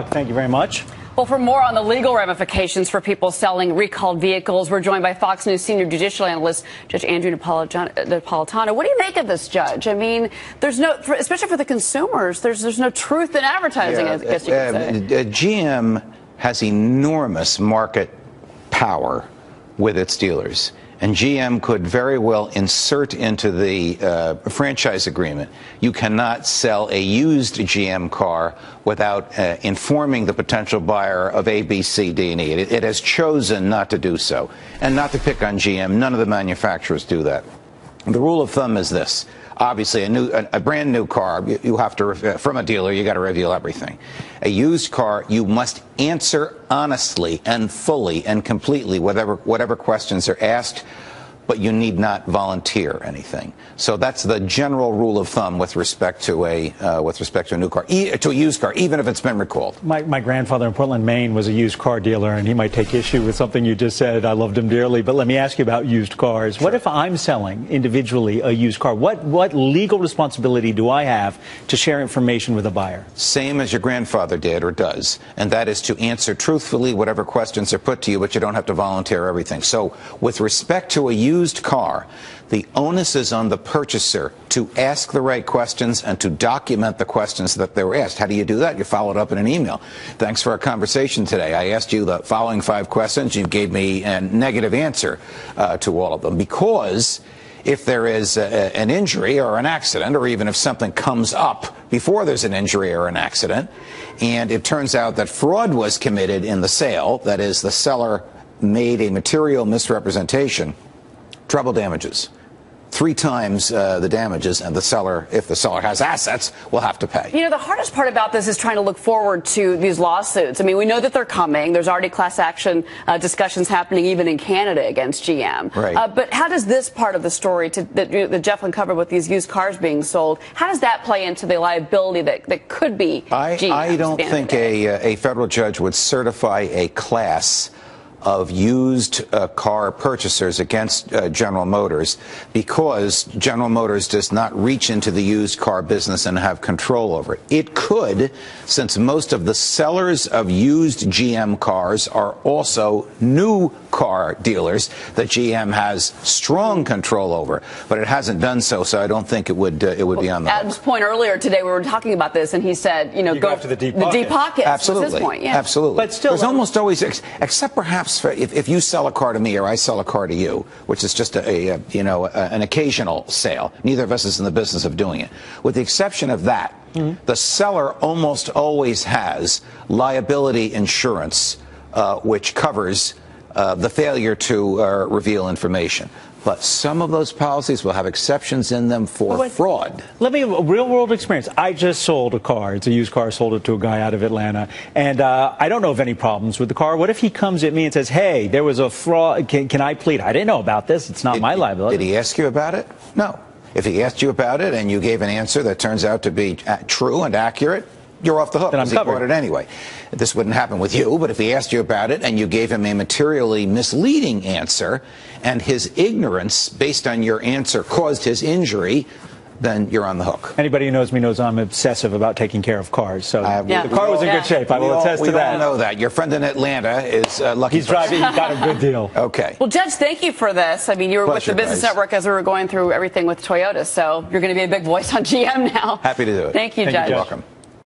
Thank you very much. Well, for more on the legal ramifications for people selling recalled vehicles, we're joined by Fox News senior judicial analyst, Judge Andrew Napolitano. What do you make of this, Judge? I mean, there's no, especially for the consumers, there's no truth in advertising, I guess you could say. GM has enormous market power with its dealers. And GM could very well insert into the franchise agreement, you cannot sell a used GM car without informing the potential buyer of A, B, C, D, and E. It has chosen not to do so. And not to pick on GM, none of the manufacturers do that. The rule of thumb is this. Obviously, a brand new car, you have to, from a dealer, you got to reveal everything. A used car, you must answer honestly and fully and completely whatever questions are asked, but you need not volunteer anything. So that's the general rule of thumb with respect to a new car, to a used car, even if it's been recalled. My grandfather in Portland, Maine, was a used car dealer, and he might take issue with something you just said. I loved him dearly, but let me ask you about used cars. Sure. What if I'm selling individually a used car? What legal responsibility do I have to share information with a buyer? Same as your grandfather did or does, and that is to answer truthfully whatever questions are put to you, but you don't have to volunteer everything. So with respect to a used car, the onus is on the purchaser to ask the right questions and to document the questions that they were asked. How do you do that? You follow it up in an email. Thanks for our conversation today. I asked you the following 5 questions. You gave me a negative answer to all of them, because if there is an injury or an accident, or even if something comes up before there's an injury or an accident, and it turns out that fraud was committed in the sale, that is, the seller made a material misrepresentation, treble damages. 3 times the damages, and the seller, if the seller has assets, will have to pay. You know, the hardest part about this is trying to look forward to these lawsuits. I mean, we know that they're coming. There's already class action discussions happening even in Canada against GM. Right. But how does this part of the story that Jeff uncovered with these used cars being sold, how does that play into the liability that could be GM? I don't think a federal judge would certify a class of used car purchasers against General Motors, because General Motors does not reach into the used car business and have control over it. It could, since most of the sellers of used GM cars are also new car dealers that GM has strong control over, but it hasn't done so, so I don't think it would be on the Adam's point earlier today, we were talking about this, and he said, you know, go after the deep pockets. Absolutely. Was his point, yeah. Absolutely. But still, there's almost always, except perhaps if you sell a car to me or I sell a car to you, which is just an occasional sale. Neither of us is in the business of doing it. With the exception of that, the seller almost always has liability insurance, which covers the failure to reveal information. But some of those policies will have exceptions in them for fraud. Let me, real world experience. I just sold a car. It's a used car. Sold it to a guy out of Atlanta. And I don't know of any problems with the car. What if he comes at me and says, hey, there was a fraud. Can I plead? I didn't know about this. It's not my liability. Did he ask you about it? No. If he asked you about it and you gave an answer that turns out to be true and accurate, you're off the hook, because he bought it anyway. This wouldn't happen with you, but if he asked you about it and you gave him a materially misleading answer, and his ignorance based on your answer caused his injury, then you're on the hook. Anybody who knows me knows I'm obsessive about taking care of cars. So the car was in good shape. I will attest to that. We all know that. Your friend in Atlanta is lucky. He's driving. He got a good deal. Okay. Well, Judge, thank you for this. I mean, you were with the Business Network as we were going through everything with Toyota, so you're going to be a big voice on GM now. Happy to do it. Thank you, Judge. You're welcome.